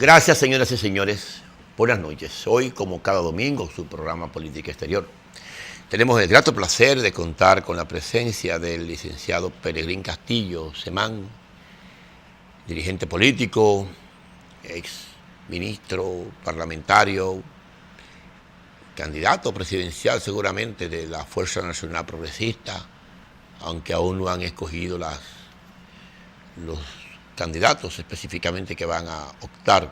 Gracias, señoras y señores. Buenas noches. Hoy, como cada domingo, su programa Política Exterior. Tenemos el grato placer de contar con la presencia del licenciado Peregrín Castillo Semán, dirigente político, ex ministro parlamentario, candidato presidencial seguramente de la Fuerza Nacional Progresista, aunque aún no han escogido los candidatos específicamente que van a optar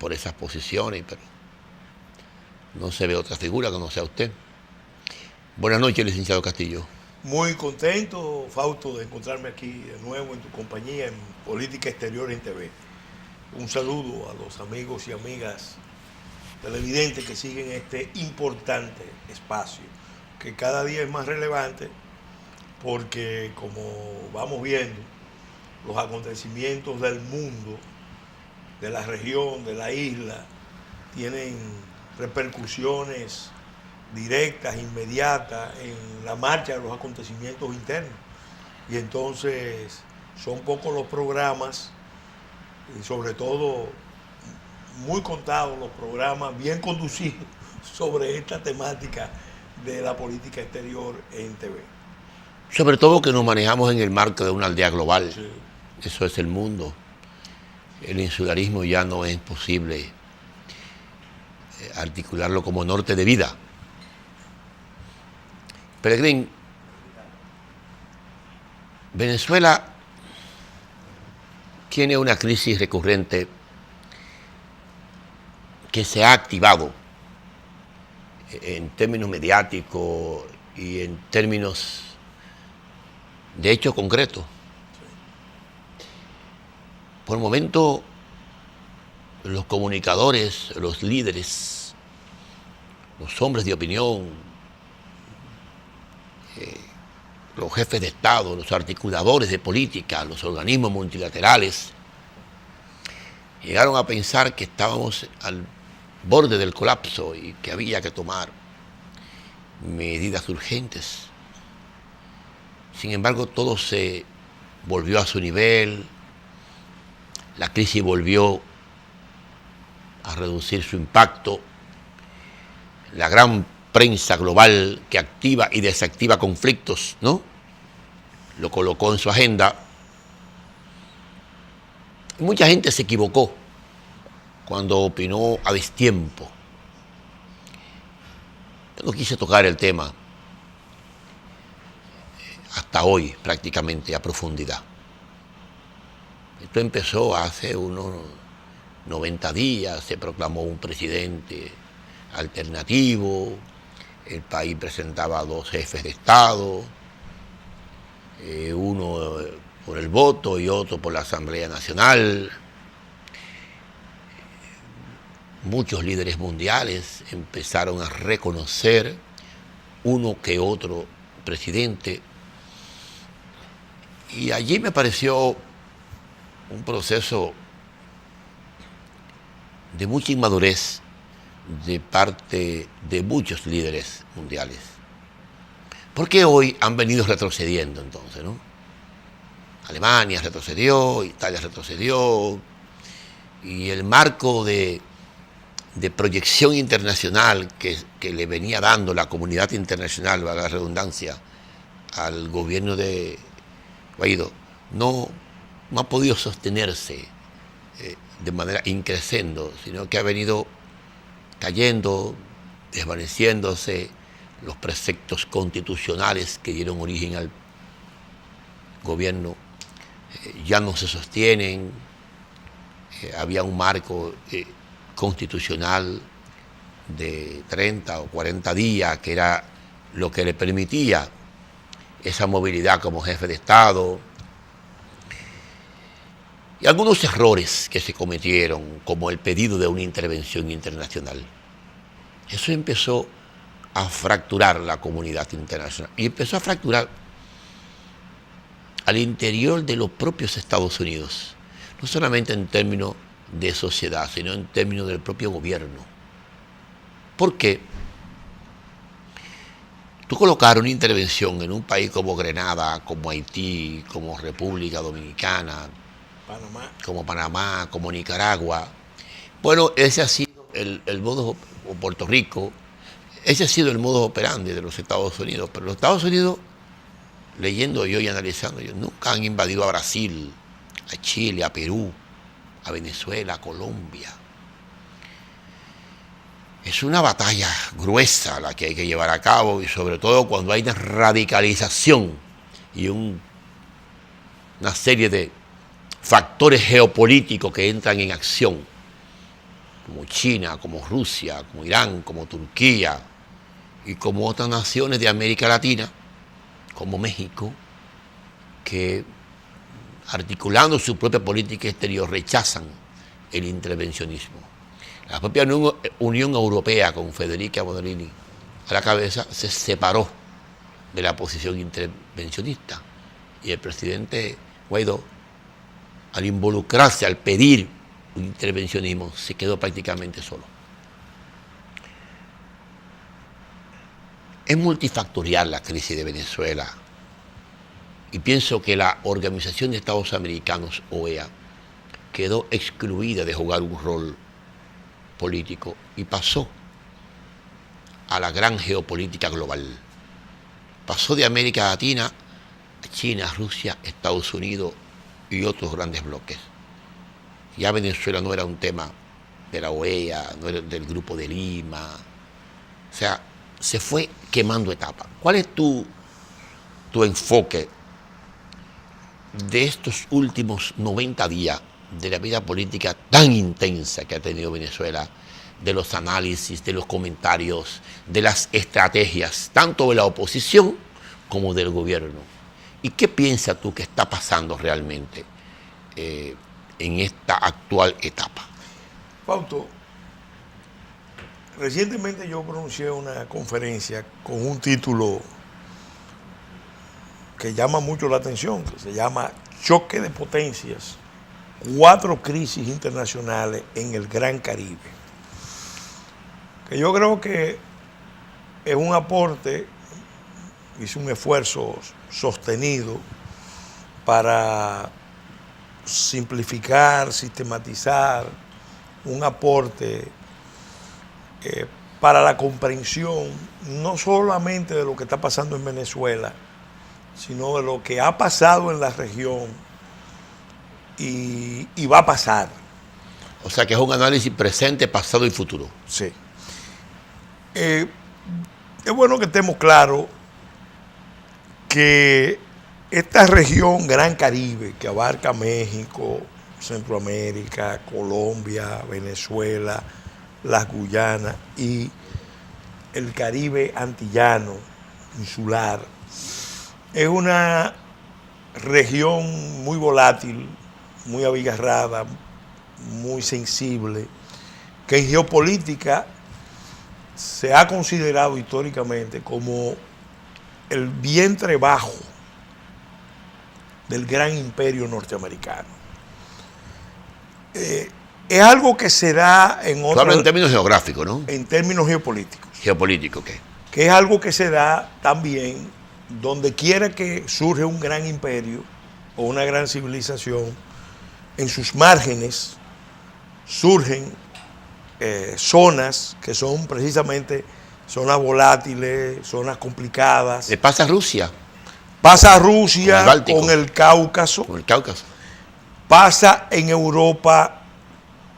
por esas posiciones, pero no se ve otra figura que no sea usted. Buenas noches, licenciado Castillo. Muy contento, Fausto, de encontrarme aquí de nuevo en tu compañía en Política Exterior en TV. Un saludo a los amigos y amigas televidentes que siguen este importante espacio, que cada día es más relevante porque, como vamos viendo, los acontecimientos del mundo, de la región, de la isla, tienen repercusiones directas, inmediatas en la marcha de los acontecimientos internos. Y entonces son pocos los programas, y sobre todo muy contados los programas bien conducidos sobre esta temática de la política exterior en TV. Sobre todo que nos manejamos en el marco de una aldea global. Sí. Eso es el mundo. El insularismo ya no es posible articularlo como norte de vida. Peregrín, Venezuela tiene una crisis recurrente que se ha activado en términos mediáticos y en términos de hechos concretos. Por el momento, los comunicadores, los líderes, los hombres de opinión, los jefes de Estado, los articuladores de política, los organismos multilaterales, llegaron a pensar que estábamos al borde del colapso y que había que tomar medidas urgentes. Sin embargo, todo se volvió a su nivel, la crisis volvió a reducir su impacto, la gran prensa global que activa y desactiva conflictos, ¿no?, lo colocó en su agenda. Mucha gente se equivocó cuando opinó a destiempo. Yo no quise tocar el tema hasta hoy prácticamente a profundidad. Esto empezó hace unos 90 días, se proclamó un presidente alternativo, el país presentaba a dos jefes de Estado, uno por el voto y otro por la Asamblea Nacional. Muchos líderes mundiales empezaron a reconocer uno que otro presidente. Y allí me pareció un proceso de mucha inmadurez de parte de muchos líderes mundiales. Porque hoy han venido retrocediendo entonces, ¿no? Alemania retrocedió, Italia retrocedió, y el marco de proyección internacional que le venía dando la comunidad internacional, valga la redundancia, al gobierno de Guaidó, no ha podido sostenerse de manera increscendo, sino que ha venido cayendo, desvaneciéndose. Los preceptos constitucionales que dieron origen al gobierno ya no se sostienen. Había un marco constitucional de 30 o 40 días que era lo que le permitía esa movilidad como jefe de Estado. Y algunos errores que se cometieron, como el pedido de una intervención internacional. Eso empezó a fracturar la comunidad internacional y empezó a fracturar al interior de los propios Estados Unidos, no solamente en términos de sociedad, sino en términos del propio gobierno. ¿Por qué? Tú colocar una intervención en un país como Grenada, como Haití, como República Dominicana, como Panamá, como Nicaragua, Bueno, ese ha sido el modo, o Puerto Rico, ese ha sido el modo operandi de los Estados Unidos. Pero los Estados Unidos, leyendo yo y analizando yo, nunca han invadido a Brasil, a Chile, a Perú, a Venezuela, a Colombia. Es una batalla gruesa la que hay que llevar a cabo, y sobre todo cuando hay una radicalización y una serie de factores geopolíticos que entran en acción, como China, como Rusia, como Irán, como Turquía y como otras naciones de América Latina, como México, que articulando su propia política exterior rechazan el intervencionismo. La propia Unión Europea, con Federica Mogherini a la cabeza, se separó de la posición intervencionista, y el presidente Guaidó, al involucrarse, al pedir un intervencionismo, se quedó prácticamente solo. Es multifactorial la crisis de Venezuela, y pienso que la Organización de Estados Americanos, OEA, quedó excluida de jugar un rol político y pasó a la gran geopolítica global. Pasó de América Latina a China, Rusia, Estados Unidos y otros grandes bloques. Ya Venezuela no era un tema de la OEA, no era del Grupo de Lima. O sea, se fue quemando etapas. ¿Cuál es tu enfoque de estos últimos 90 días de la vida política tan intensa que ha tenido Venezuela, de los análisis, de los comentarios, de las estrategias, tanto de la oposición como del gobierno? ¿Y qué piensas tú que está pasando realmente en esta actual etapa? Fausto, recientemente yo pronuncié una conferencia con un título que llama mucho la atención, que se llama Choque de Potencias, 4 crisis internacionales en el Gran Caribe. Que yo creo que es un aporte, hice un esfuerzo sostenido para simplificar, sistematizar, un aporte para la comprensión no solamente de lo que está pasando en Venezuela, sino de lo que ha pasado en la región y va a pasar. O sea que es un análisis presente, pasado y futuro. Sí. Es bueno que estemos claros que esta región Gran Caribe, que abarca México, Centroamérica, Colombia, Venezuela, las Guyanas y el Caribe antillano, insular, es una región muy volátil, muy abigarrada, muy sensible, que en geopolítica se ha considerado históricamente como el vientre bajo del gran imperio norteamericano. Es algo que se da en otros... Habla en términos geográficos, ¿no? En términos geopolíticos. ¿Geopolítico qué? Que es algo que se da también donde quiera que surge un gran imperio o una gran civilización, en sus márgenes surgen zonas que son precisamente zonas volátiles, zonas complicadas. ¿Le pasa a Rusia? Pasa a Rusia con el Cáucaso. Con el Cáucaso. Pasa en Europa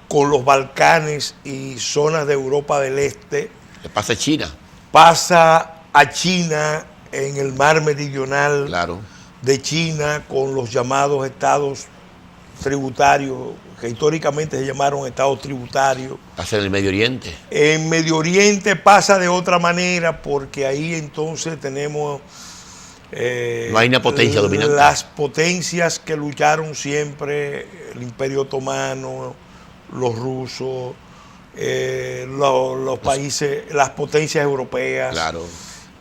con los Balcanes y zonas de Europa del Este. ¿Le pasa a China? Pasa a China en el mar meridional, claro, de China, con los llamados estados tributarios, que históricamente se llamaron estados tributarios. Pasa en el Medio Oriente. En Medio Oriente pasa de otra manera, porque ahí entonces tenemos no hay una potencia dominante. Las potencias que lucharon siempre, el Imperio Otomano, los rusos, los países, las potencias europeas, claro,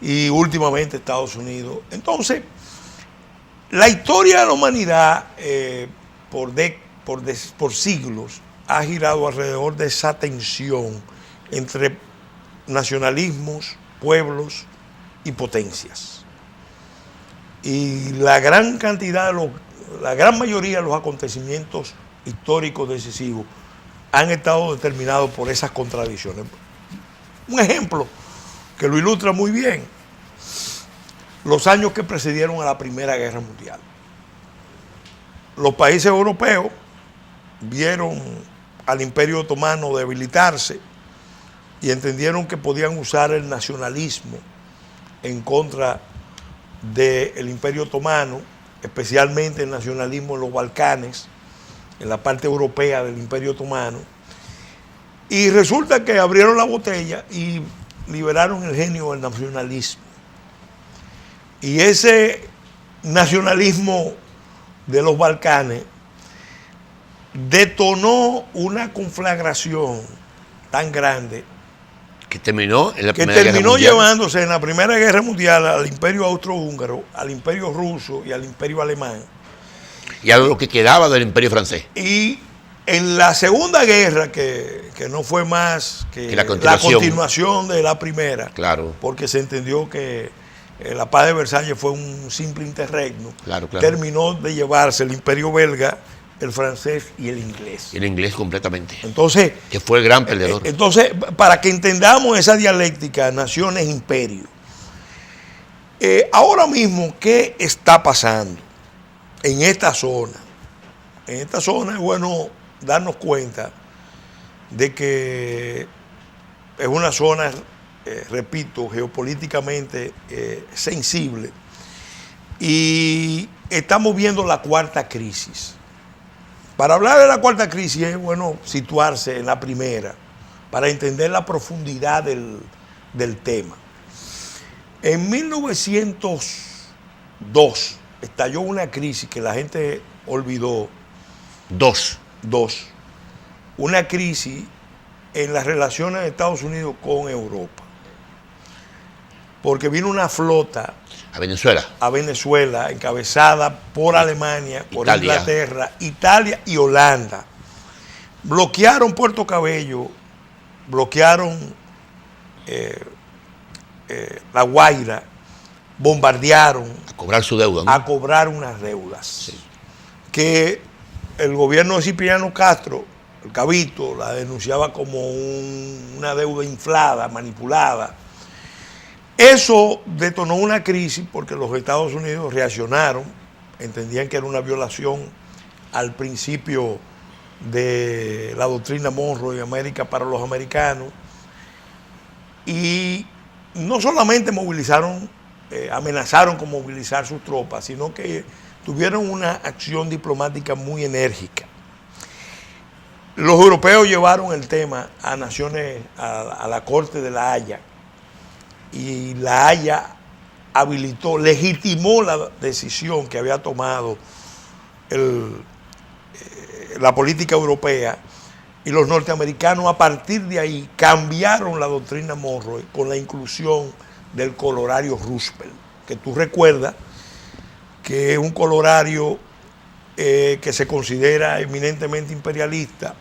y últimamente Estados Unidos. Entonces, la historia de la humanidad por siglos ha girado alrededor de esa tensión entre nacionalismos, pueblos y potencias. Y la gran cantidad, la gran mayoría de los acontecimientos históricos decisivos han estado determinados por esas contradicciones. Un ejemplo que lo ilustra muy bien, los años que precedieron a la Primera Guerra Mundial. Los países europeos vieron al Imperio Otomano debilitarse y entendieron que podían usar el nacionalismo en contra del Imperio Otomano, especialmente el nacionalismo en los Balcanes, en la parte europea del Imperio Otomano, y resulta que abrieron la botella y liberaron el genio del nacionalismo. Y ese nacionalismo de los Balcanes detonó una conflagración tan grande que terminó en la que Primera Guerra terminó Mundial. llevándose en la Primera Guerra Mundial al Imperio Austrohúngaro, al Imperio Ruso y al Imperio Alemán. Y a lo que quedaba del Imperio Francés. Y en la Segunda Guerra, que no fue más que la continuación de la primera, claro, porque se entendió que la paz de Versalles fue un simple interregno, claro, claro, terminó de llevarse el Imperio belga, el francés y el inglés. Y el inglés completamente. Entonces, que fue el gran perdedor. Entonces, para que entendamos esa dialéctica, naciones, imperio. Ahora mismo, ¿qué está pasando en esta zona? En esta zona es bueno darnos cuenta de que es una zona, repito, geopolíticamente sensible, y estamos viendo la cuarta crisis. Para hablar de la cuarta crisis es bueno situarse en la primera, para entender la profundidad del tema. En 1902 estalló una crisis que la gente olvidó. Dos. Una crisis en las relaciones de Estados Unidos con Europa. Porque vino una flota a Venezuela, encabezada por Alemania, por Inglaterra, Italia y Holanda. Bloquearon Puerto Cabello, bloquearon La Guaira, bombardearon. A cobrar su deuda, ¿no? A cobrar unas deudas. Sí. Que el gobierno de Cipriano Castro, el Cabito, la denunciaba como una deuda inflada, manipulada. Eso detonó una crisis porque los Estados Unidos reaccionaron, entendían que era una violación al principio de la doctrina Monroe y América para los americanos, y no solamente movilizaron, amenazaron con movilizar sus tropas, sino que tuvieron una acción diplomática muy enérgica. Los europeos llevaron el tema a naciones, a la Corte de La Haya, y La Haya habilitó, legitimó la decisión que había tomado la política europea, y los norteamericanos a partir de ahí cambiaron la doctrina Monroe con la inclusión del colorario Roosevelt, que tú recuerdas que es un colorario que se considera eminentemente imperialista,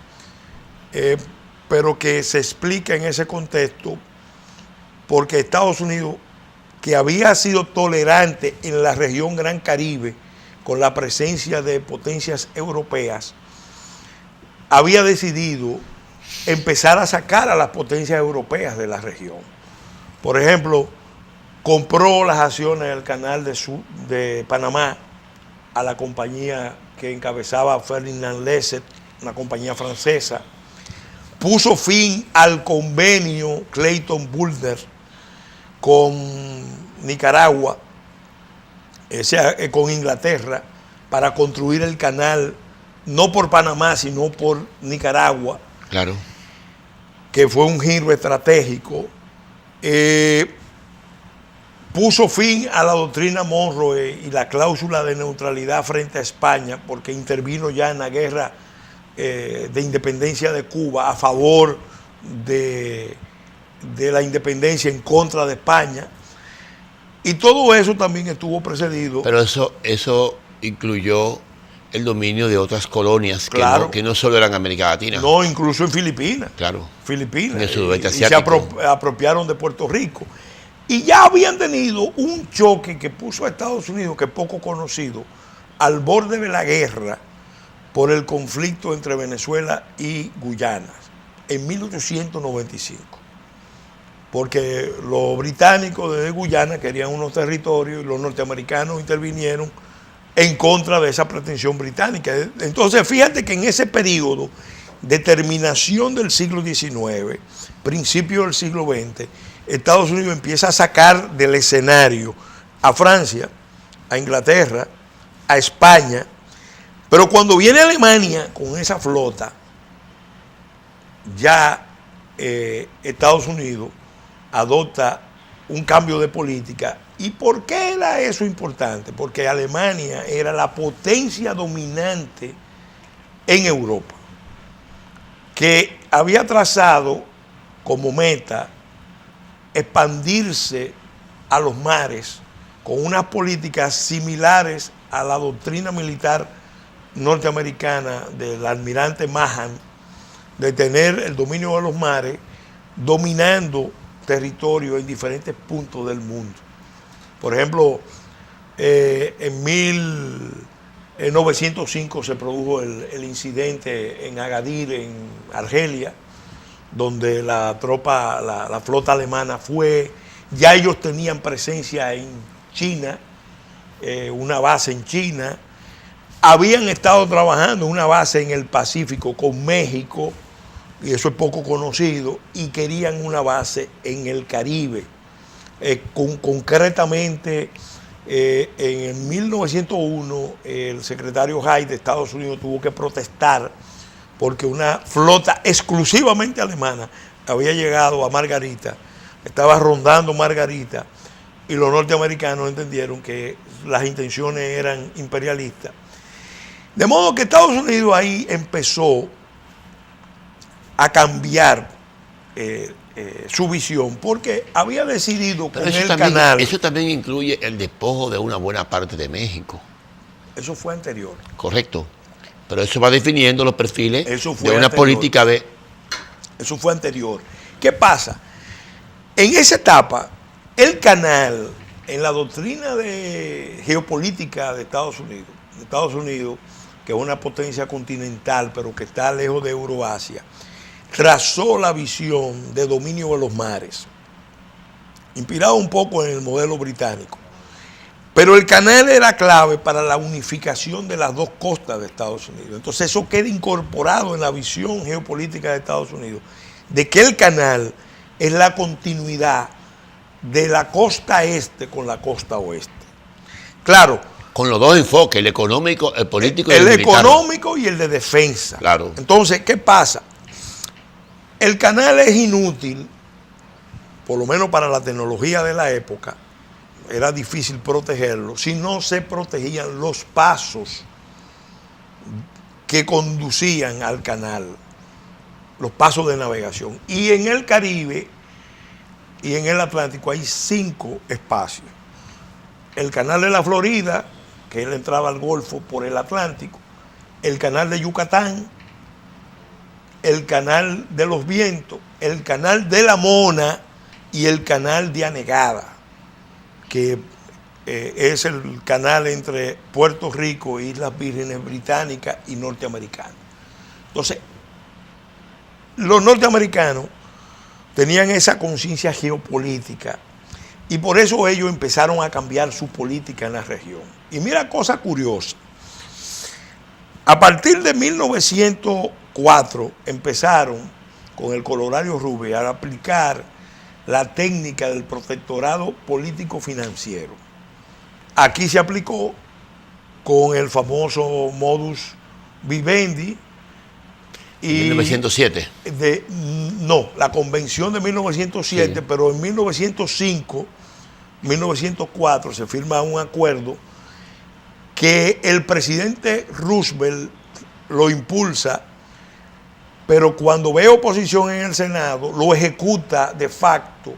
pero que se explica en ese contexto porque Estados Unidos, que había sido tolerante en la región Gran Caribe con la presencia de potencias europeas, había decidido empezar a sacar a las potencias europeas de la región. Por ejemplo, compró las acciones del canal de Panamá a la compañía que encabezaba Ferdinand Lesset, una compañía francesa. Puso fin al convenio Clayton-Bulner con Nicaragua, con Inglaterra, para construir el canal, no por Panamá, sino por Nicaragua. Claro. Que fue un giro estratégico. Puso fin a la doctrina Monroe y la cláusula de neutralidad frente a España, porque intervino ya en la guerra de independencia de Cuba a favor de la independencia en contra de España. Y todo eso también estuvo precedido. Pero eso incluyó el dominio de otras colonias, claro, que no solo eran América Latina. No, incluso en Filipinas. Claro. Filipinas. En el sudeste asiático. Y se apropiaron de Puerto Rico. Y ya habían tenido un choque que puso a Estados Unidos, que es poco conocido, al borde de la guerra por el conflicto entre Venezuela y Guyana en 1895. Porque los británicos desde Guyana querían unos territorios y los norteamericanos intervinieron en contra de esa pretensión británica. Entonces, fíjate que en ese periodo de terminación del siglo XIX, principio del siglo XX, Estados Unidos empieza a sacar del escenario a Francia, a Inglaterra, a España, pero cuando viene Alemania con esa flota, ya Estados Unidos adopta un cambio de política. ¿Y por qué era eso importante? Porque Alemania era la potencia dominante en Europa, que había trazado como meta expandirse a los mares con unas políticas similares a la doctrina militar norteamericana del almirante Mahan, de tener el dominio de los mares, dominando territorio en diferentes puntos del mundo. Por ejemplo, en 1905 se produjo el incidente en Agadir, en Argelia, donde la flota alemana fue, ya ellos tenían presencia en China, una base en China, habían estado trabajando en una base en el Pacífico con México, y eso es poco conocido, y querían una base en el Caribe. Concretamente, en 1901, el secretario Hyde de Estados Unidos tuvo que protestar porque una flota exclusivamente alemana había llegado a Margarita, estaba rondando Margarita, y los norteamericanos entendieron que las intenciones eran imperialistas. De modo que Estados Unidos ahí empezó a cambiar su visión, porque había decidido con el canal. Eso también incluye el despojo de una buena parte de México. Eso fue anterior. Correcto. Pero eso va definiendo los perfiles de una anterior. política de... Eso fue anterior. ¿Qué pasa? En esa etapa, el canal, en la doctrina de geopolítica de Estados Unidos, que es una potencia continental, pero que está lejos de Euroasia, trazó la visión de dominio de los mares, inspirado un poco en el modelo británico. Pero el canal era clave para la unificación de las dos costas de Estados Unidos. Entonces eso queda incorporado en la visión geopolítica de Estados Unidos, de que el canal es la continuidad de la costa este con la costa oeste. Claro. Con los dos enfoques, el económico, el político y el económico y el de defensa. Claro. Entonces, ¿qué pasa? El canal es inútil, por lo menos para la tecnología de la época, era difícil protegerlo, si no se protegían los pasos que conducían al canal, los pasos de navegación. Y en el Caribe y en el Atlántico hay 5 espacios. El canal de la Florida, que él entraba al Golfo por el Atlántico, el canal de Yucatán, el canal de los Vientos, el canal de la Mona y el canal de Anegada, que es el canal entre Puerto Rico, Islas Vírgenes Británicas y norteamericanas. Entonces, los norteamericanos tenían esa conciencia geopolítica y por eso ellos empezaron a cambiar su política en la región. Y mira cosa curiosa, a partir de 1904 empezaron con el Corolario Rubio a aplicar la técnica del protectorado político financiero. Aquí se aplicó con el famoso modus vivendi. Y 1907. No, la convención de 1907, sí. Pero en 1905, 1904 se firma un acuerdo que el presidente Roosevelt lo impulsa, pero cuando ve oposición en el Senado, lo ejecuta de facto,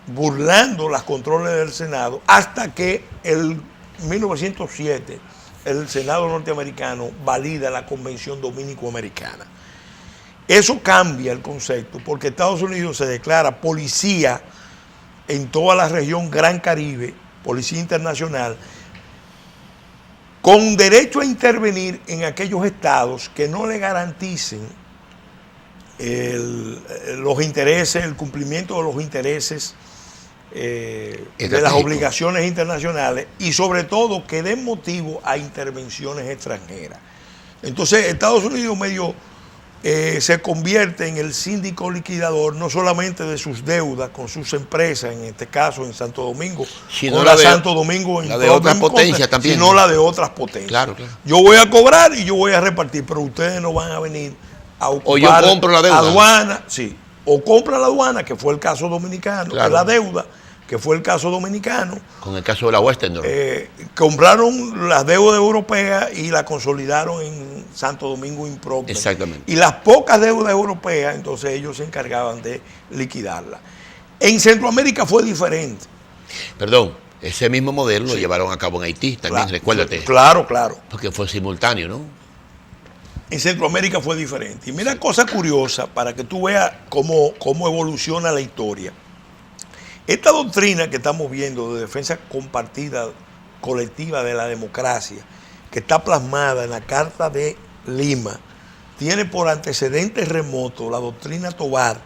burlando las controles del Senado, hasta que en 1907 el Senado norteamericano valida la Convención Dominico-Americana. Eso cambia el concepto, porque Estados Unidos se declara policía en toda la región Gran Caribe, policía internacional, con derecho a intervenir en aquellos estados que no le garanticen los intereses, el cumplimiento de los intereses de las obligaciones internacionales y sobre todo que den motivo a intervenciones extranjeras. Entonces Estados Unidos se convierte en el síndico liquidador no solamente de sus deudas con sus empresas, en este caso en Santo Domingo, sino la de Santo Domingo en la de otras potencias también, sino la de otras potencias. Claro, claro. Yo voy a cobrar y yo voy a repartir, pero ustedes no van a venir a ocupar o yo compro la deuda. Aduana, sí, o compra la aduana, que fue el caso dominicano, claro. la deuda, que fue el caso dominicano. Con el caso de la Western. Compraron las deudas europeas y la consolidaron en Santo Domingo Improvement. Exactamente. Y las pocas deudas europeas, entonces ellos se encargaban de liquidarlas. En Centroamérica fue diferente. Perdón, ese mismo modelo lo llevaron a cabo en Haití también, claro, recuérdate. Claro, claro. Porque fue simultáneo, ¿no? En Centroamérica fue diferente. Y mira, cosa curiosa, para que tú veas cómo evoluciona la historia. Esta doctrina que estamos viendo de defensa compartida, colectiva de la democracia, que está plasmada en la Carta de Lima, tiene por antecedente remoto la doctrina Tovar,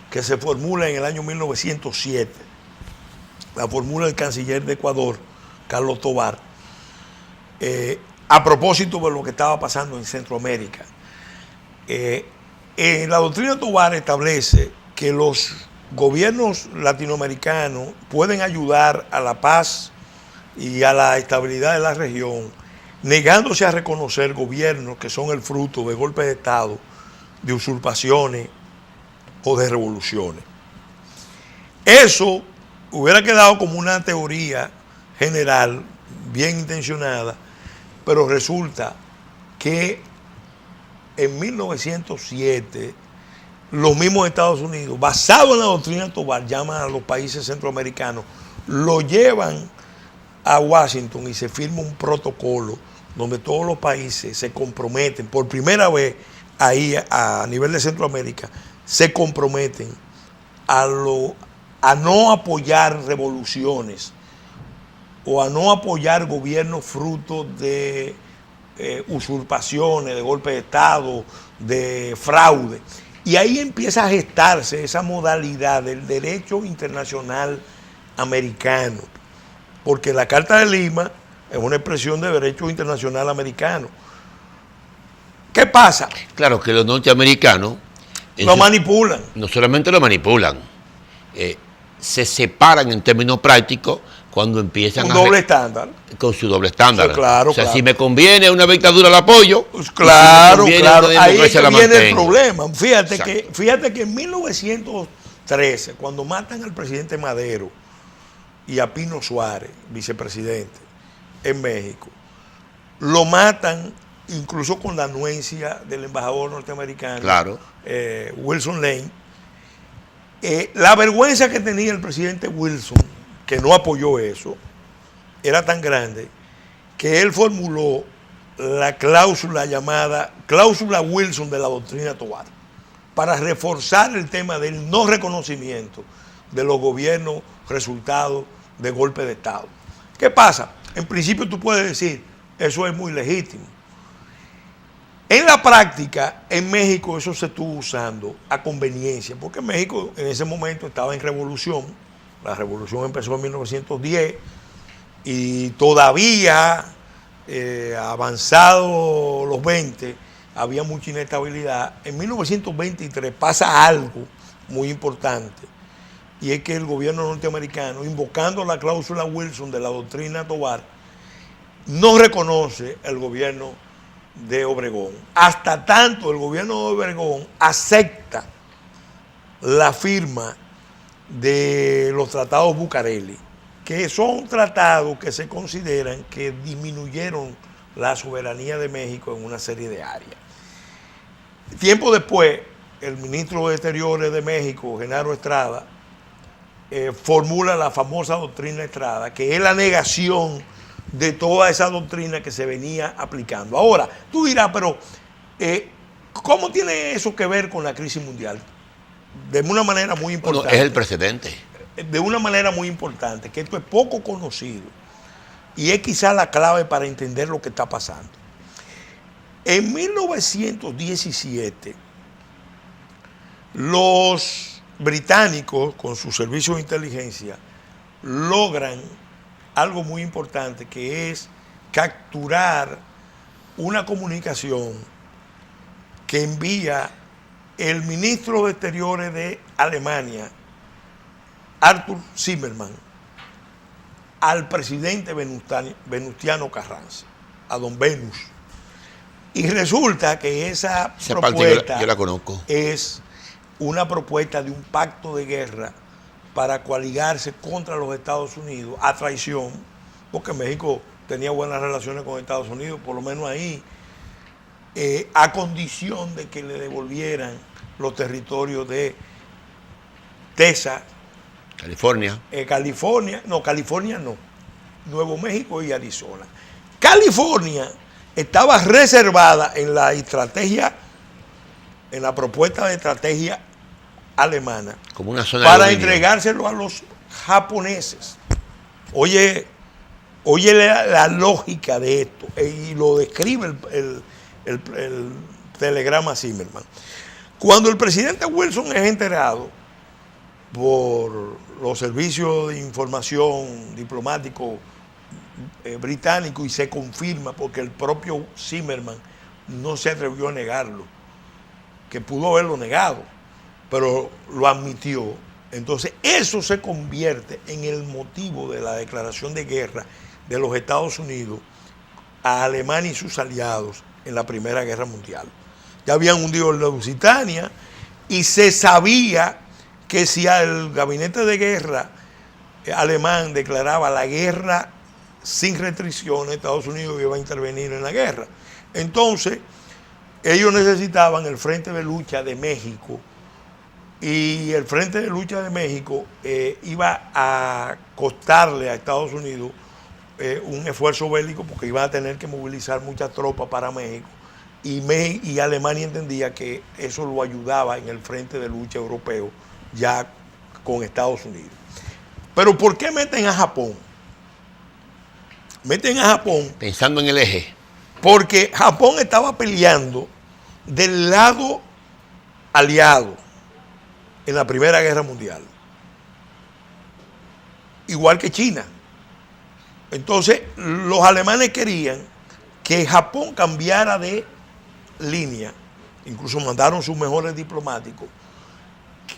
que se formula en el año 1907. La formula el canciller de Ecuador, Carlos Tovar, a propósito de lo que estaba pasando en Centroamérica. La doctrina Tovar establece que los gobiernos latinoamericanos pueden ayudar a la paz y a la estabilidad de la región, negándose a reconocer gobiernos que son el fruto de golpes de Estado, de usurpaciones o de revoluciones. Eso hubiera quedado como una teoría general, bien intencionada, pero resulta que en 1907 los mismos Estados Unidos, basado en la doctrina Tovar, llaman a los países centroamericanos, lo llevan a Washington y se firma un protocolo donde todos los países se comprometen, por primera vez ahí a nivel de Centroamérica, se comprometen a no apoyar revoluciones o a no apoyar gobiernos fruto de usurpaciones, de golpes de Estado, de fraude. Y ahí empieza a gestarse esa modalidad del derecho internacional americano, porque la Carta de Lima es una expresión de derecho internacional americano. ¿Qué pasa? Claro que los norteamericanos lo manipulan. No solamente lo manipulan, se separan en términos prácticos cuando empiezan un doble estándar. Con su doble estándar. Sí, claro, o sea, claro. si me conviene una dictadura la apoyo. Pues claro, si claro. Ahí es que la viene mantengo. el problema. Fíjate que en 1913, cuando matan al presidente Madero y a Pino Suárez, vicepresidente, en México, lo matan incluso con la anuencia del embajador norteamericano, claro. Wilson Lane. La vergüenza que tenía el presidente Wilson, que no apoyó eso, era tan grande que él formuló la cláusula llamada cláusula Wilson de la doctrina Tovar para reforzar el tema del no reconocimiento de los gobiernos resultados de golpe de Estado. ¿Qué pasa? En principio tú puedes decir, eso es muy legítimo. En la práctica, en México eso se estuvo usando a conveniencia, porque México en ese momento estaba en revolución. La revolución empezó en 1910 y todavía, avanzado los 20, había mucha inestabilidad. En 1923 pasa algo muy importante, y es que el gobierno norteamericano, invocando la cláusula Wilson de la doctrina Tovar, no reconoce el gobierno de Obregón. Hasta tanto el gobierno de Obregón acepta la firma de los tratados Bucareli, que son tratados que se consideran que disminuyeron la soberanía de México en una serie de áreas. Tiempo después, el ministro de Exteriores de México, Genaro Estrada, formula la famosa doctrina Estrada, que es la negación de toda esa doctrina que se venía aplicando. Ahora, tú dirás, pero ¿cómo tiene eso que ver con la crisis mundial? De una manera muy importante. Bueno, es el precedente. De una manera muy importante, que esto es poco conocido. y es quizá la clave para entender lo que está pasando. En 1917, los británicos, con su servicio de inteligencia, logran algo muy importante, que es capturar una comunicación que envía el ministro de Exteriores de Alemania, Arthur Zimmermann, al presidente Venustiano Carranza, a don Venus. Y resulta que esa propuesta yo la conozco. Es una propuesta de un pacto de guerra para coaligarse contra los Estados Unidos a traición, porque México tenía buenas relaciones con Estados Unidos, por lo menos ahí, a condición de que le devolvieran los territorios de Texas, California. California no, Nuevo México y Arizona. California estaba reservada en la estrategia, en la propuesta de estrategia alemana, como una zona para de entregárselo a los japoneses. Oye la lógica de esto, y lo describe el telegrama Zimmermann. Cuando el presidente Wilson es enterado por los servicios de información diplomático británico y se confirma, porque el propio Zimmermann no se atrevió a negarlo, que pudo haberlo negado, pero lo admitió. Entonces eso se convierte en el motivo de la declaración de guerra de los Estados Unidos a Alemania y sus aliados en la Primera Guerra Mundial. Ya habían hundido la Lusitania y se sabía que si el gabinete de guerra alemán declaraba la guerra sin restricciones, Estados Unidos iba a intervenir en la guerra. Entonces, ellos necesitaban el Frente de Lucha de México, y el Frente de Lucha de México iba a costarle a Estados Unidos un esfuerzo bélico, porque iban a tener que movilizar muchas tropas para México, y Alemania entendía que eso lo ayudaba en el Frente de Lucha europeo, ya con Estados Unidos. Pero ¿por qué meten a Japón? Meten a Japón pensando en el eje, porque Japón estaba peleando del lado aliado en la Primera Guerra Mundial, igual que China. Entonces los alemanes querían que Japón cambiara de línea, incluso mandaron sus mejores diplomáticos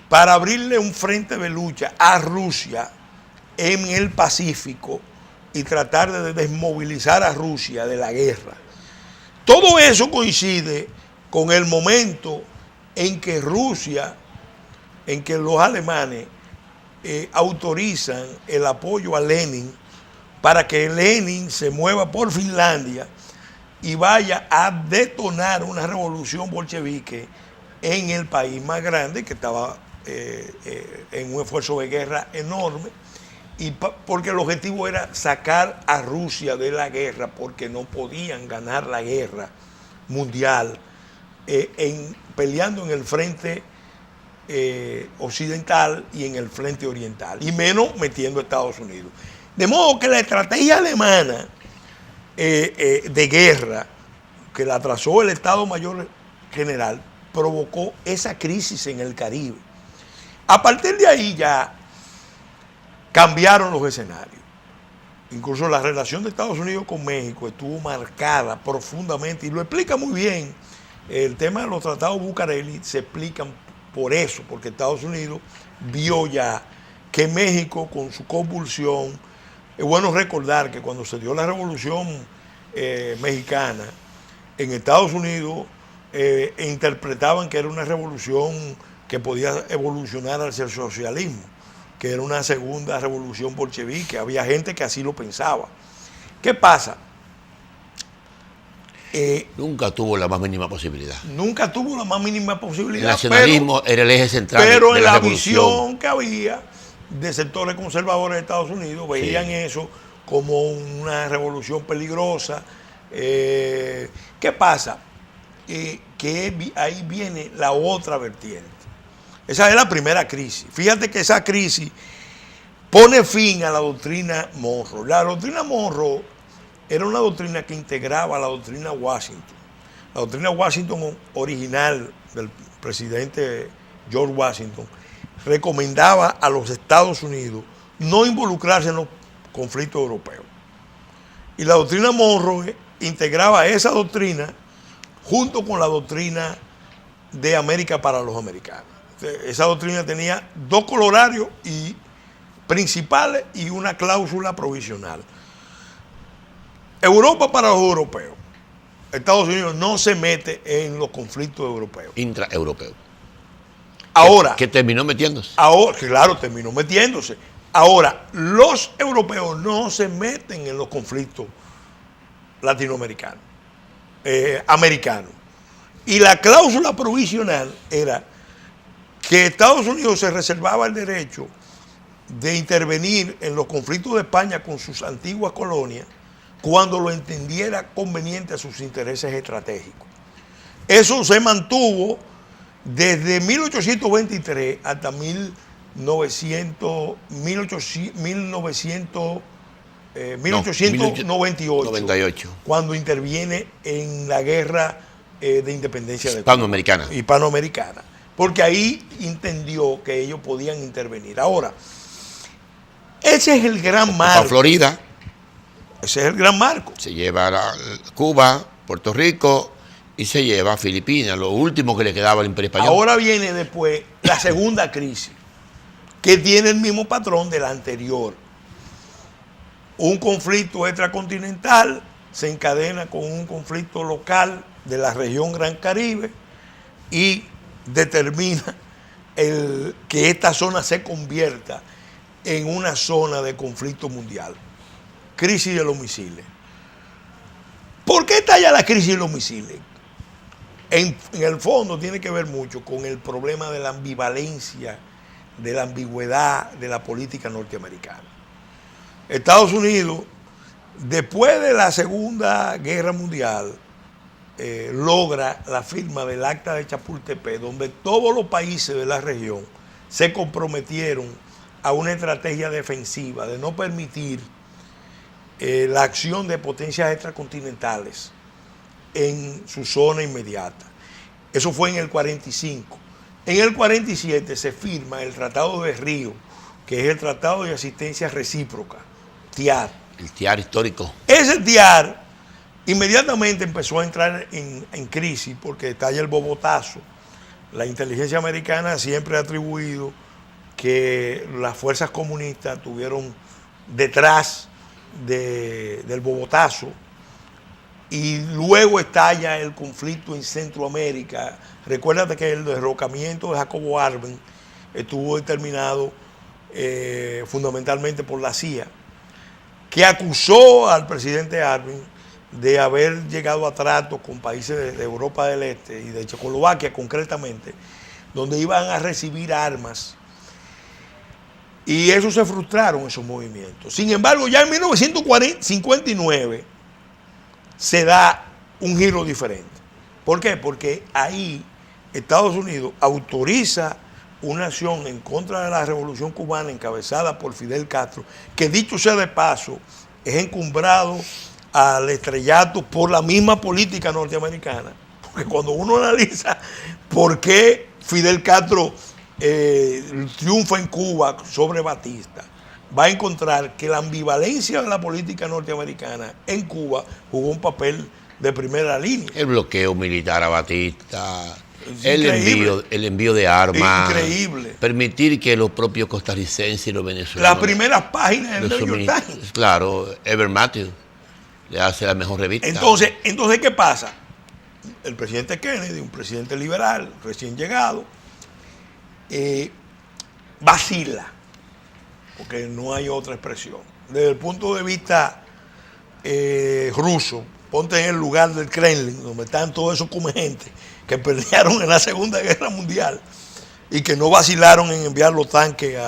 para abrirle un frente de lucha a Rusia en el Pacífico y tratar de desmovilizar a Rusia de la guerra. Todo eso coincide con el momento en que los alemanes autorizan el apoyo a Lenin, para que Lenin se mueva por Finlandia y vaya a detonar una revolución bolchevique en el país más grande, que estaba en un esfuerzo de guerra enorme, y porque el objetivo era sacar a Rusia de la guerra, porque no podían ganar la guerra mundial peleando en el frente occidental y en el frente oriental, y menos metiendo a Estados Unidos. De modo que la estrategia alemana de guerra, que la trazó el Estado Mayor General, provocó esa crisis en el Caribe. A partir de ahí ya cambiaron los escenarios. Incluso la relación de Estados Unidos con México estuvo marcada profundamente, y lo explica muy bien el tema de los tratados Bucareli. Se explican por eso, porque Estados Unidos vio ya que México, con su convulsión, es bueno recordar que cuando se dio la Revolución Mexicana, en Estados Unidos interpretaban que era una revolución que podía evolucionar hacia el socialismo, que era una segunda revolución bolchevique. Había gente que así lo pensaba. ¿Qué pasa? Nunca tuvo la más mínima posibilidad. Nunca tuvo la más mínima posibilidad. El nacionalismo era el eje central pero de en la la revolución. visión que había de sectores conservadores de Estados Unidos, veían eso como una revolución peligrosa. ¿Qué pasa? Que ahí viene la otra vertiente. Esa es la primera crisis. Fíjate que esa crisis pone fin a la doctrina Monroe. La doctrina Monroe era una doctrina que integraba la doctrina Washington. La doctrina Washington original del presidente George Washington recomendaba a los Estados Unidos no involucrarse en los conflictos europeos. Y la doctrina Monroe integraba esa doctrina junto con la doctrina de América para los americanos. Esa doctrina tenía dos corolarios principales y una cláusula provisional. Europa para los europeos. Estados Unidos no se mete en los conflictos europeos. Intraeuropeos. Ahora. Que terminó metiéndose. Ahora, claro, terminó metiéndose. Ahora, los europeos no se meten en los conflictos latinoamericanos, americanos. Y la cláusula provisional era que Estados Unidos se reservaba el derecho de intervenir en los conflictos de España con sus antiguas colonias cuando lo entendiera conveniente a sus intereses estratégicos. Eso se mantuvo desde 1823 hasta 1898, cuando interviene en la guerra de independencia de hispanoamericana, porque ahí entendió que ellos podían intervenir. Ahora, ese es el gran marco. Florida. Ese es el gran marco. Se lleva a Cuba, Puerto Rico y se lleva a Filipinas, lo último que le quedaba al Imperio Español. Ahora viene después la segunda crisis, que tiene el mismo patrón de la anterior. Un conflicto extracontinental se encadena con un conflicto local de la región Gran Caribe y determina que esta zona se convierta en una zona de conflicto mundial. Crisis de los misiles. ¿Por qué estalla la crisis de los misiles? En el fondo tiene que ver mucho con el problema de la ambivalencia, de la ambigüedad de la política norteamericana. Estados Unidos, después de la Segunda Guerra Mundial, logra la firma del Acta de Chapultepec, donde todos los países de la región se comprometieron a una estrategia defensiva de no permitir la acción de potencias extracontinentales en su zona inmediata. Eso fue en el 45. En el 47 se firma el Tratado de Río, que es el Tratado de Asistencia Recíproca, TIAR. El TIAR histórico. Ese TIAR inmediatamente empezó a entrar en crisis porque estalla el bobotazo. La inteligencia americana siempre ha atribuido que las fuerzas comunistas tuvieron detrás del bobotazo, y luego estalla el conflicto en Centroamérica. Recuérdate que el derrocamiento de Jacobo Arbenz estuvo determinado fundamentalmente por la CIA, que acusó al presidente Arbenz de haber llegado a tratos con países de Europa del Este y de Checoslovaquia concretamente, donde iban a recibir armas. Y eso se frustraron, esos movimientos. Sin embargo, ya en 1959 se da un giro diferente. ¿Por qué? Porque ahí Estados Unidos autoriza una acción en contra de la Revolución Cubana encabezada por Fidel Castro, que dicho sea de paso, es encumbrado al estrellato por la misma política norteamericana. Porque cuando uno analiza por qué Fidel Castro triunfa en Cuba sobre Batista, va a encontrar que la ambivalencia de la política norteamericana en Cuba jugó un papel de primera línea. El bloqueo militar a Batista, el envío de armas. Increíble. Permitir que los propios costarricenses y los venezolanos. Las primeras páginas del New York Times. Claro, Ever Matthews le hace la mejor revista. Entonces, ¿qué pasa? El presidente Kennedy, un presidente liberal, recién llegado, vacila, porque no hay otra expresión. Desde el punto de vista ruso, ponte en el lugar del Kremlin, donde están todos esos comegentes que pelearon en la Segunda Guerra Mundial y que no vacilaron en enviar los tanques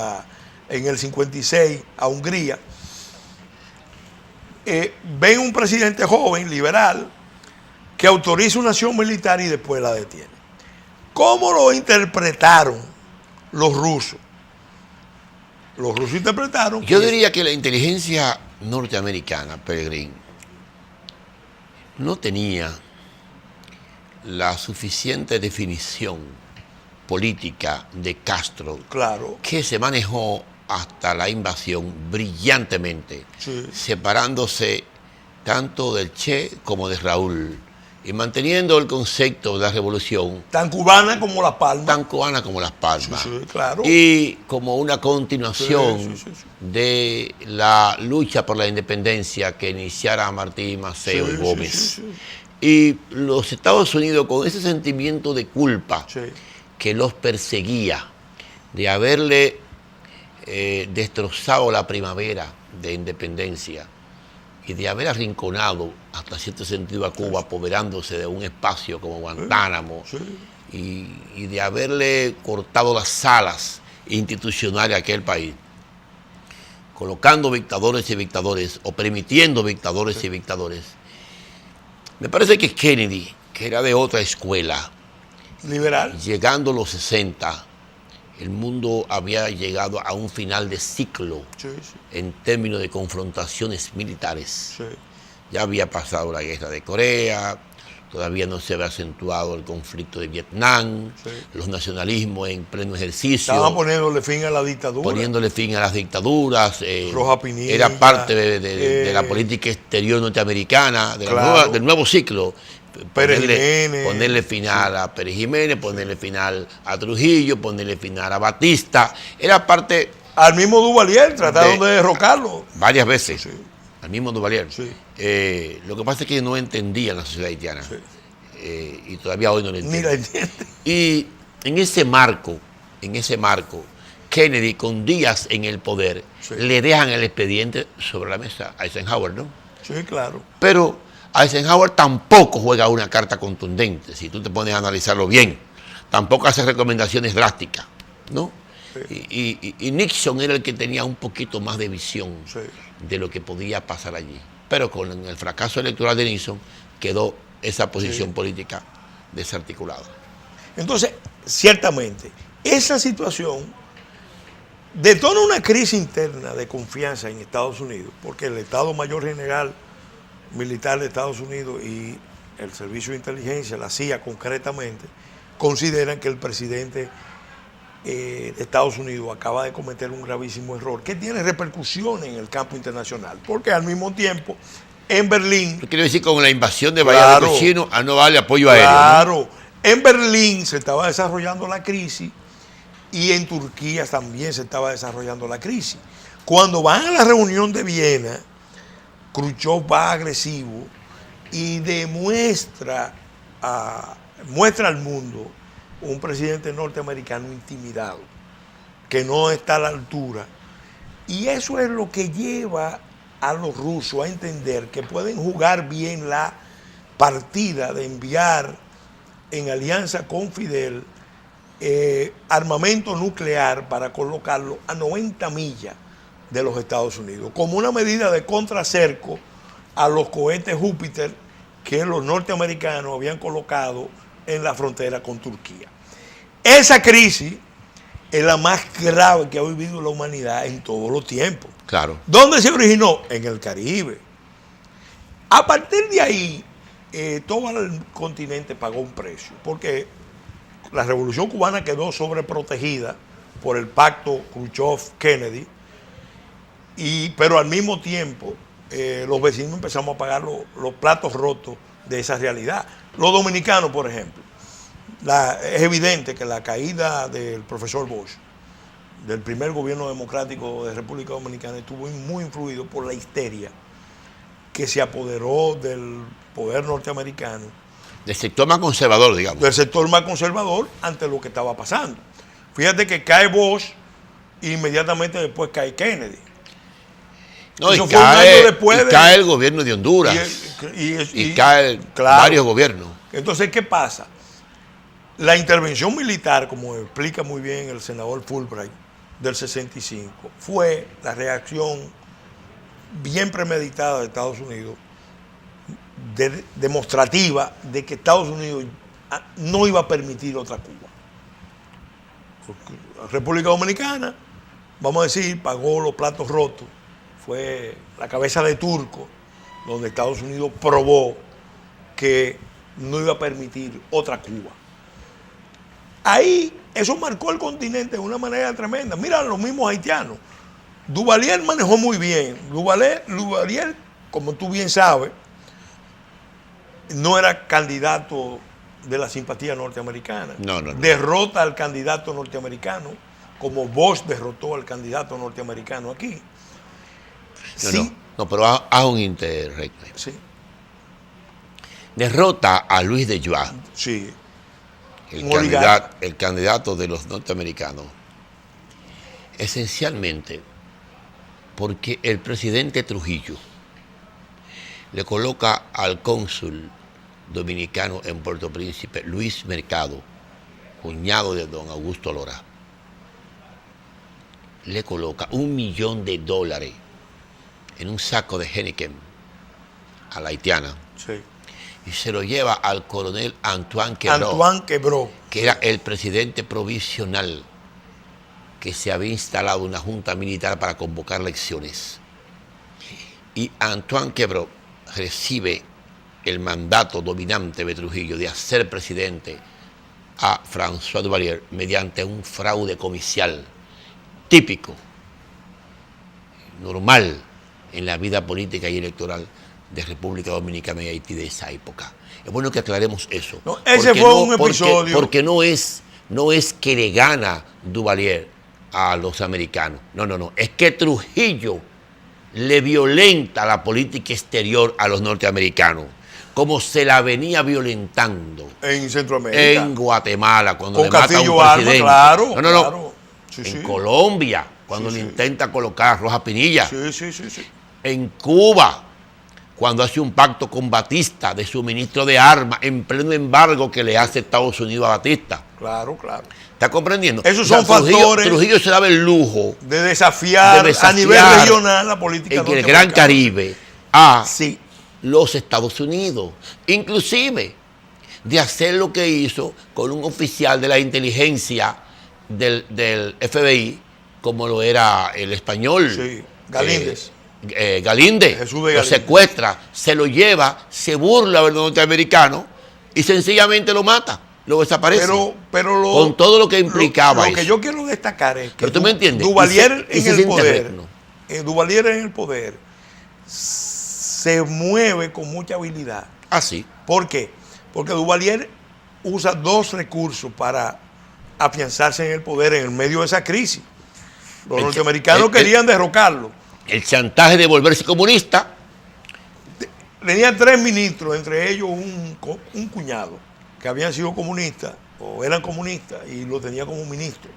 en el 56 a Hungría. Ven un presidente joven, liberal, que autoriza una acción militar y después la detiene. ¿Cómo lo interpretaron los rusos? Los rusos interpretaron. Yo diría que la inteligencia norteamericana, Peregrín, no tenía la suficiente definición política de Castro, claro, que se manejó hasta la invasión brillantemente, sí, separándose tanto del Che como de Raúl y manteniendo el concepto de la revolución tan cubana como Las Palmas. tan cubana como Las Palmas. Sí, sí, claro. Y como una continuación Sí, sí, sí, sí. de la lucha por la independencia que iniciara Martí Maceo Sí, y sí, Gómez. sí, sí. Y los Estados Unidos, con ese sentimiento de culpa Sí. que los perseguía, de haberle destrozado la primavera de independencia y de haber arrinconado hasta cierto sentido a Cuba, apoderándose de un espacio como Guantánamo, Sí. y de haberle cortado las alas institucionales a aquel país, colocando dictadores y dictadores, o permitiendo dictadores y dictadores. Me parece que Kennedy, que era de otra escuela, Liberal. llegando a los 60, el mundo había llegado a un final de ciclo Sí, sí, en términos de confrontaciones militares. sí. Ya había pasado la guerra de Corea, todavía no se había acentuado el conflicto de Vietnam, Sí. los nacionalismos en pleno ejercicio. Estaban poniéndole fin a la dictadura. Poniéndole fin a las dictaduras. Roja Pinilla, era parte de la política exterior norteamericana, claro. del nuevo ciclo. Pérez Jiménez. Ponerle final a Pérez Jiménez, ponerle final a Trujillo, ponerle final a Batista. Era parte. Al mismo Duvalier trataron de derrocarlo. Varias veces. Sí. Al mismo Duvalier. Sí. Lo que pasa es que no entendían la sociedad haitiana. Sí. Y todavía hoy no lo entienden. Ni la entiende. Y en ese marco, Kennedy, con días en el poder, Sí. le dejan el expediente sobre la mesa a Eisenhower, ¿no? Sí, claro. Pero Eisenhower tampoco juega una carta contundente, si tú te pones a analizarlo bien. Tampoco hace recomendaciones drásticas, ¿no? Sí. Y Nixon era el que tenía un poquito más de visión Sí. de lo que podía pasar allí. Pero con el fracaso electoral de Nixon quedó esa posición Sí. política desarticulada. Entonces, ciertamente, esa situación detona una crisis interna de confianza en Estados Unidos, porque el Estado Mayor General Militar de Estados Unidos y el Servicio de Inteligencia, la CIA concretamente, consideran que el presidente de Estados Unidos acaba de cometer un gravísimo error que tiene repercusiones en el campo internacional, porque al mismo tiempo en Berlín, Quiero decir, con la invasión de Bahía Claro. de Cochino, a no darle apoyo aéreo, ¿no? claro, en Berlín se estaba desarrollando la crisis y en Turquía también se estaba desarrollando la crisis. Cuando van a la reunión de Viena, Khrushchev va agresivo y muestra al mundo un presidente norteamericano intimidado, que no está a la altura. Y eso es lo que lleva a los rusos a entender que pueden jugar bien la partida de enviar en alianza con Fidel armamento nuclear para colocarlo a 90 millas de los Estados Unidos, como una medida de contracerco a los cohetes Júpiter que los norteamericanos habían colocado en la frontera con Turquía. Esa crisis es la más grave que ha vivido la humanidad en todos los tiempos. Claro. ¿Dónde se originó? En el Caribe. A partir de ahí, todo el continente pagó un precio, porque la revolución cubana quedó sobreprotegida por el pacto Khrushchev-Kennedy, pero al mismo tiempo los vecinos empezamos a pagar los platos rotos de esa realidad. Los dominicanos, por ejemplo, es evidente que la caída del profesor Bush, del primer gobierno democrático de República Dominicana, estuvo muy influido por la histeria que se apoderó del poder norteamericano, Del sector más conservador, digamos. del sector más conservador ante lo que estaba pasando. Fíjate que cae Bush e inmediatamente después cae Kennedy. No, Eso fue un año después de- cae el gobierno de Honduras. Y cae claro. varios gobiernos. Entonces, ¿qué pasa? La intervención militar, como explica muy bien el senador Fulbright del 65, fue la reacción bien premeditada de Estados Unidos, demostrativa de que Estados Unidos no iba a permitir otra Cuba. República Dominicana vamos a decir, pagó los platos rotos. Fue la cabeza de turco, donde Estados Unidos probó que no iba a permitir otra Cuba. Ahí eso marcó el continente de una manera tremenda. Mira, los mismos haitianos. Duvalier manejó muy bien. Duvalier, como tú bien sabes, no era candidato de la simpatía norteamericana. No. Derrota al candidato norteamericano, como Bush derrotó al candidato norteamericano aquí. No, pero haz un interregno. Sí. Derrota a Luis de Joix, Sí. el candidato de los norteamericanos, esencialmente porque el presidente Trujillo le coloca al cónsul dominicano en Puerto Príncipe, Luis Mercado, cuñado de don Augusto Lora, le coloca $1 millón en un saco de Heineken a la haitiana. Sí. Y se lo lleva al coronel Antoine Quebró, que era el presidente provisional que se había instalado una junta militar para convocar elecciones. Y Antoine Quebró recibe el mandato dominante de Trujillo de hacer presidente a François Duvalier mediante un fraude comicial típico, normal en la vida política y electoral de República Dominicana y Haití de esa época. Es bueno que aclaremos eso. No, ese fue un episodio. Porque no es que le gana Duvalier a los americanos. No. Es que Trujillo le violenta la política exterior a los norteamericanos, como se la venía violentando en Centroamérica, en Guatemala, cuando con le mata a un presidente. Claro. Sí, en Colombia, cuando le intenta colocar a Rojas Pinilla. Sí. En Cuba, cuando hace un pacto con Batista de suministro de armas en pleno embargo que le hace Estados Unidos a Batista. Claro. ¿Está comprendiendo? Esos son factores. Trujillo se daba el lujo de desafiar a nivel regional la política en el Gran Caribe a los Estados Unidos. Inclusive de hacer lo que hizo con un oficial de la inteligencia del FBI, como lo era el español. Sí, Galíndez. Galíndez. Jesús de lo Galíndez. secuestra, se lo lleva, se burla del norteamericano y sencillamente lo mata, lo desaparece. Pero con todo lo que implicaba lo que yo quiero destacar es que pero tú me entiendes. Duvalier en el poder, Duvalier en el poder se mueve con mucha habilidad. Así. ¿Por qué? Porque Duvalier usa dos recursos para afianzarse en el poder en el medio de esa crisis. Los norteamericanos querían derrocarlo. El chantaje de volverse comunista. Tenía 3 ministros, entre ellos un cuñado, que habían sido comunistas o eran comunistas y lo tenía como ministro.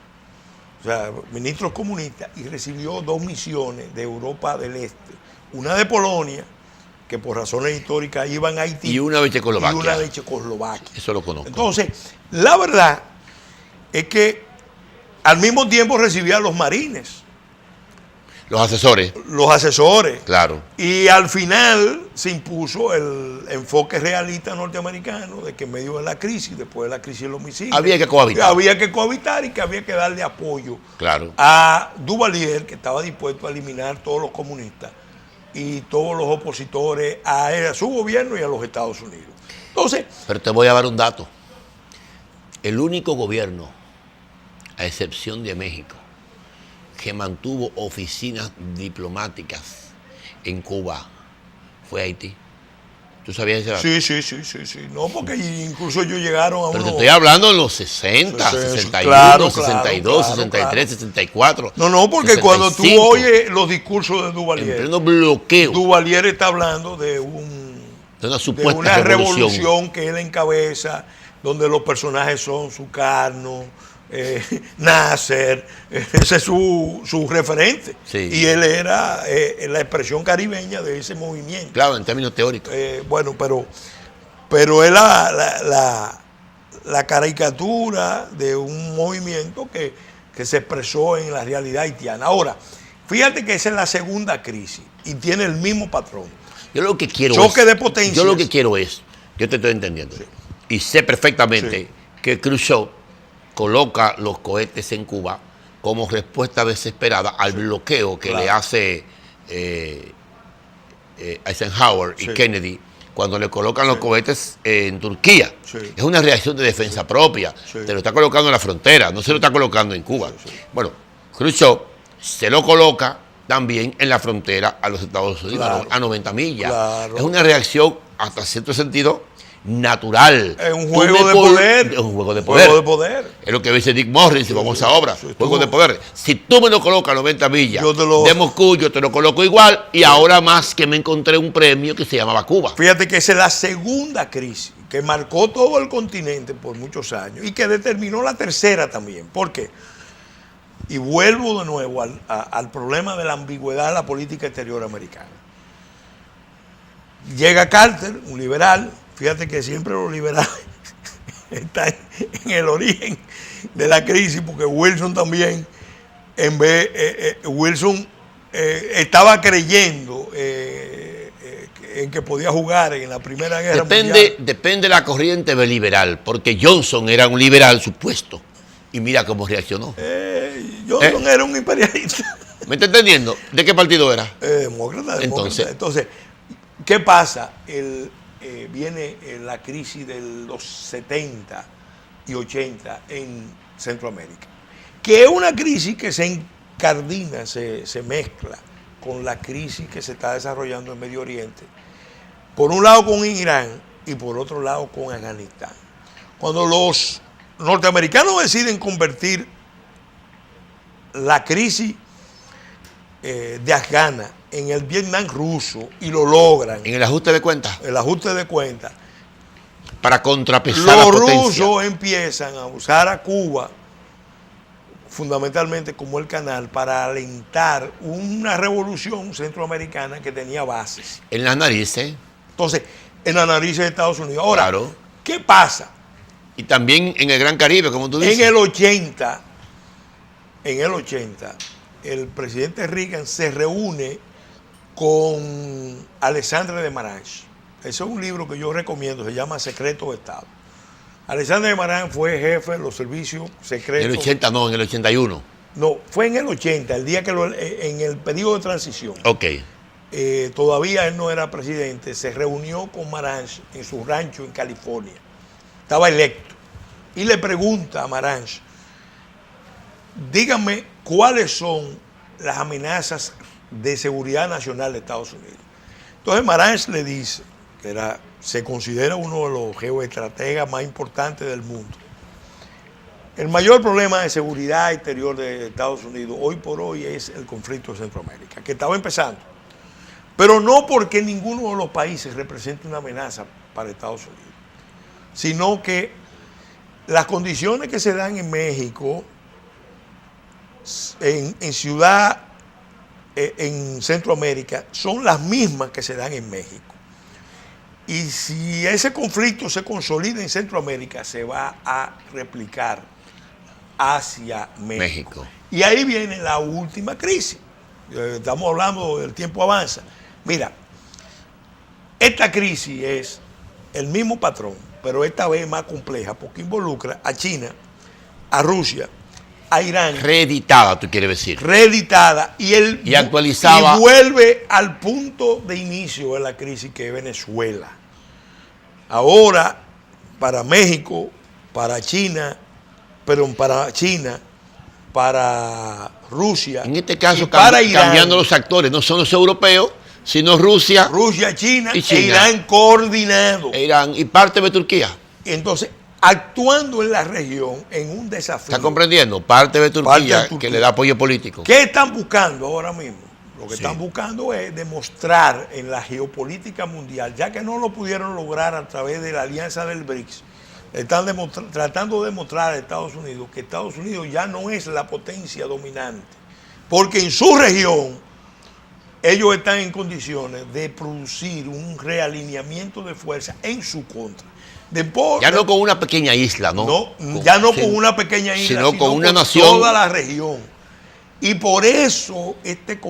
O sea, ministros comunistas, y recibió 2 misiones de Europa del Este. Una de Polonia, que por razones históricas iban a Haití. Y una de Checoslovaquia. Y una de Checoslovaquia. Eso lo conozco. Entonces, la verdad es que al mismo tiempo recibía a los marines. Los asesores. Los asesores. Claro. Y al final se impuso el enfoque realista norteamericano de que en medio de la crisis, después de la crisis de los misiles, había que cohabitar. Había que cohabitar y que había que darle apoyo claro. a Duvalier, que estaba dispuesto a eliminar todos los comunistas y todos los opositores a su gobierno y a los Estados Unidos. Entonces, pero te voy a dar un dato. El único gobierno, a excepción de México, que mantuvo oficinas diplomáticas en Cuba fue Haití. ¿Tú sabías ese dato? Sí. No, porque incluso ellos llegaron a Pero te estoy hablando en los 60, 61, 62, 63, 64. No, porque 65, cuando tú oyes los discursos de Duvalier, en pleno bloqueo, Duvalier está hablando de una supuesta una revolución que él encabeza, donde los personajes son Sukarno, Nasser, ese es su referente. Sí. Y él era la expresión caribeña de ese movimiento. Claro, en términos teóricos. Bueno, pero es la caricatura de un movimiento que se expresó en la realidad haitiana. Ahora, fíjate que esa es la segunda crisis y tiene el mismo patrón. Yo lo que quiero choque de potencias. Yo lo que quiero es, yo te estoy entendiendo, y sé perfectamente que Khrushchev coloca los cohetes en Cuba como respuesta desesperada al bloqueo que le hace Eisenhower y Kennedy cuando le colocan los cohetes en Turquía. Es una reacción de defensa propia. Te lo está colocando en la frontera, no se lo está colocando en Cuba. Bueno, Khrushchev se lo coloca también en la frontera a los Estados Unidos, a 90 millas. Es una reacción, hasta cierto sentido, natural. Es un juego de poder. Es un juego de poder. Es lo que dice Dick Morris, su famosa obra. Juego de poder. Si tú me lo colocas a 90 millas de Moscú, yo te lo coloco igual. Y ahora más que me encontré un premio que se llamaba Cuba. Fíjate que esa es la segunda crisis que marcó todo el continente por muchos años y que determinó la tercera también. ¿Por qué? Y vuelvo de nuevo al problema de la ambigüedad de la política exterior americana. Llega Carter, un liberal. Fíjate que siempre los liberales están en el origen de la crisis, porque Wilson también, Wilson estaba creyendo en que podía jugar en la Primera Guerra Mundial. Depende de la corriente liberal, porque Johnson era un liberal supuesto, y mira cómo reaccionó. Johnson era un imperialista. ¿Me está entendiendo? ¿De qué partido era? Demócrata. Entonces, ¿qué pasa? Viene la crisis de los 70 y 80 en Centroamérica, que es una crisis que se incardina, se mezcla con la crisis que se está desarrollando en Medio Oriente, por un lado con Irán y por otro lado con Afganistán. Cuando los norteamericanos deciden convertir la crisis de Afganistán en el Vietnam ruso y lo logran. En el ajuste de cuentas. El ajuste de cuentas. Para contrapesar la potencia. Los rusos empiezan a usar a Cuba fundamentalmente como el canal para alentar una revolución centroamericana que tenía bases. En las narices. Entonces, en las narices de Estados Unidos. Ahora, ¿qué pasa? Y también en el Gran Caribe, como tú dices. En el 80, el presidente Reagan se reúne con Alexandre de Marange. Ese es un libro que yo recomiendo, se llama Secretos de Estado. Alexandre de Marange fue jefe de los servicios secretos. En el 80 no, en el 81. No, fue en el 80, el día que en el periodo de transición. Ok. Todavía él no era presidente, se reunió con Marange en su rancho en California. Estaba electo. Y le pregunta a Marange, dígame cuáles son las amenazas de seguridad nacional de Estados Unidos. Entonces Marange le dice, que se considera uno de los geoestrategas más importantes del mundo. El mayor problema de seguridad exterior de Estados Unidos hoy por hoy es el conflicto de Centroamérica, que estaba empezando. Pero no porque ninguno de los países represente una amenaza para Estados Unidos, sino que las condiciones que se dan en México, en Centroamérica, son las mismas que se dan en México. Y si ese conflicto se consolida en Centroamérica, se va a replicar hacia México. Y ahí viene la última crisis. Estamos hablando del tiempo avanza. Mira, esta crisis es el mismo patrón, pero esta vez más compleja porque involucra a China, a Rusia, a Irán. Reeditada, tú quieres decir. Reeditada y actualizaba. Y vuelve al punto de inicio de la crisis que es Venezuela. Ahora, para México, para China, para Rusia. En este caso, para Irán, cambiando los actores, no son los europeos, sino Rusia, China e Irán coordinado. Irán y parte de Turquía. Entonces, actuando en la región en un desafío. ¿Está comprendiendo? Parte de Turquía, que le da apoyo político. ¿Qué están buscando ahora mismo? Lo que están buscando es demostrar en la geopolítica mundial, ya que no lo pudieron lograr a través de la alianza del BRICS, están tratando de demostrar a Estados Unidos que Estados Unidos ya no es la potencia dominante, porque en su región ellos están en condiciones de producir un realineamiento de fuerza en su contra. Ya no con una pequeña isla, ¿no? Con una pequeña isla, sino con una nación. Toda la región. Y por eso este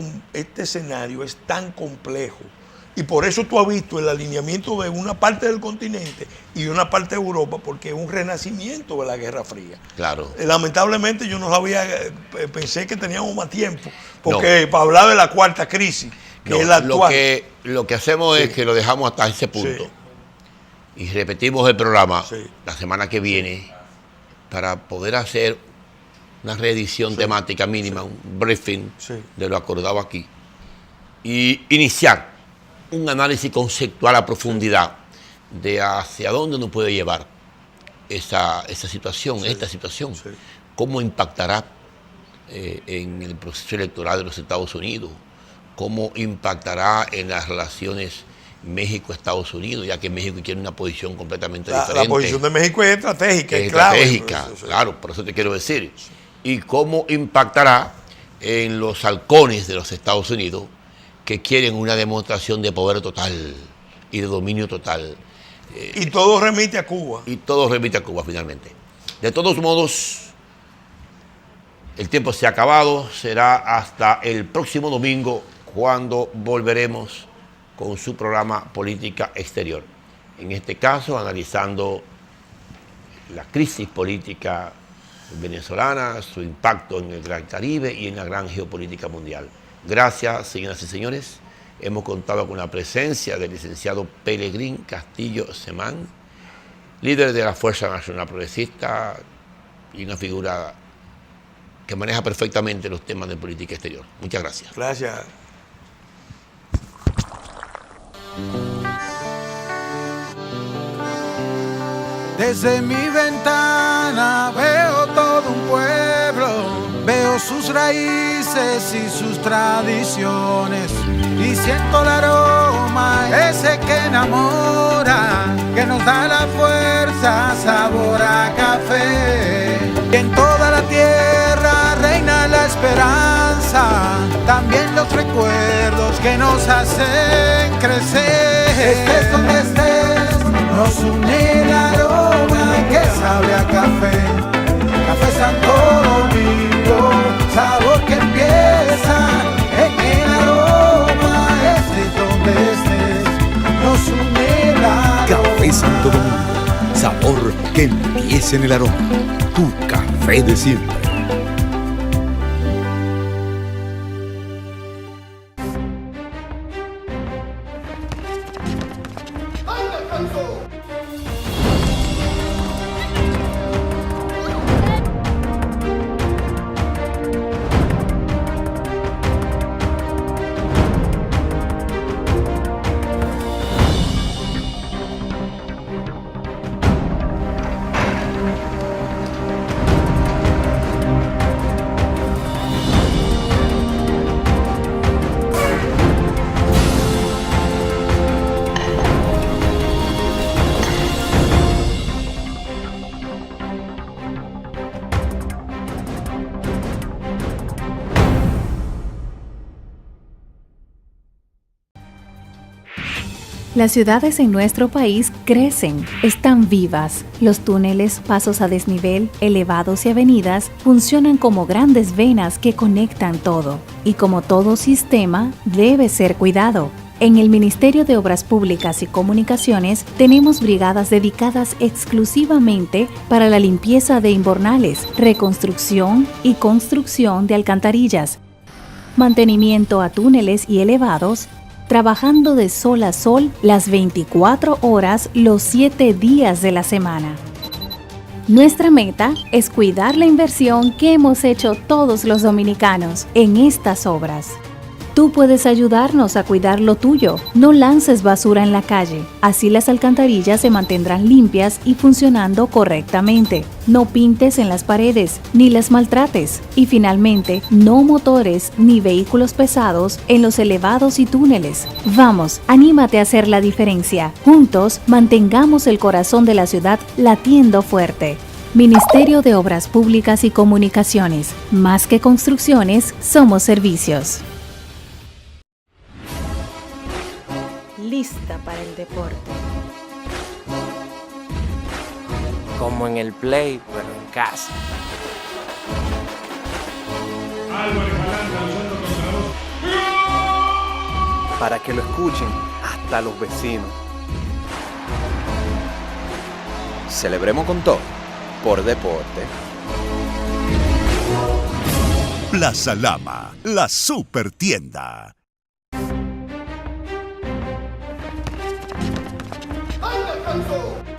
escenario es tan complejo Y por eso tú has visto el alineamiento de una parte del continente y una parte de Europa, porque es un renacimiento de la Guerra Fría. Claro. Lamentablemente yo no sabía, pensé que teníamos más tiempo, porque para hablar de la cuarta crisis, que es la actual. Lo que hacemos es que lo dejamos hasta ese punto. Y repetimos el programa la semana que viene para poder hacer una reedición temática mínima, un briefing de lo acordado aquí. Y iniciar un análisis conceptual a profundidad de hacia dónde nos puede llevar esta situación, cómo impactará en el proceso electoral de los Estados Unidos, cómo impactará en las relaciones México-Estados Unidos, ya que México quiere una posición completamente diferente. La posición de México es estratégica, es estratégica, claro, por eso te quiero decir. Y cómo impactará en los halcones de los Estados Unidos, que quieren una demostración de poder total y de dominio total. Y todo remite a Cuba. Y todo remite a Cuba, finalmente. De todos modos, el tiempo se ha acabado. Será hasta el próximo domingo cuando volveremos con su programa Política Exterior. En este caso, analizando la crisis política venezolana, su impacto en el Gran Caribe y en la gran geopolítica mundial. Gracias, señoras y señores. Hemos contado con la presencia del licenciado Pelegrín Castillo Semán, líder de la Fuerza Nacional Progresista y una figura que maneja perfectamente los temas de política exterior. Muchas gracias. Gracias. Desde mi ventana veo todo un pueblo, veo sus raíces y sus tradiciones y siento el aroma ese que enamora, que nos da la fuerza, sabor a café. Y en toda la tierra reina la esperanza, también los recuerdos que nos hacen crecer. Estés donde estés, nos une el aroma que sabe a café. Café Santo Domingo, sabor que empieza en el aroma. Estés donde estés, nos une el aroma. Café Santo Domingo, sabor que empieza en el aroma. Tu café de siempre. Las ciudades en nuestro país crecen, están vivas. Los túneles, pasos a desnivel, elevados y avenidas funcionan como grandes venas que conectan todo. Y como todo sistema, debe ser cuidado. En el Ministerio de Obras Públicas y Comunicaciones tenemos brigadas dedicadas exclusivamente para la limpieza de invernales, reconstrucción y construcción de alcantarillas, mantenimiento a túneles y elevados, trabajando de sol a sol las 24 horas los 7 días de la semana. Nuestra meta es cuidar la inversión que hemos hecho todos los dominicanos en estas obras. Tú puedes ayudarnos a cuidar lo tuyo. No lances basura en la calle. Así las alcantarillas se mantendrán limpias y funcionando correctamente. No pintes en las paredes, ni las maltrates. Y finalmente, no motores ni vehículos pesados en los elevados y túneles. Vamos, anímate a hacer la diferencia. Juntos, mantengamos el corazón de la ciudad latiendo fuerte. Ministerio de Obras Públicas y Comunicaciones. Más que construcciones, somos servicios. Lista para el deporte. Como en el play, pero en casa. Para que lo escuchen hasta los vecinos. Celebremos con todo, por deporte. Plaza Lama, la super tienda. ¡Ay, descanso!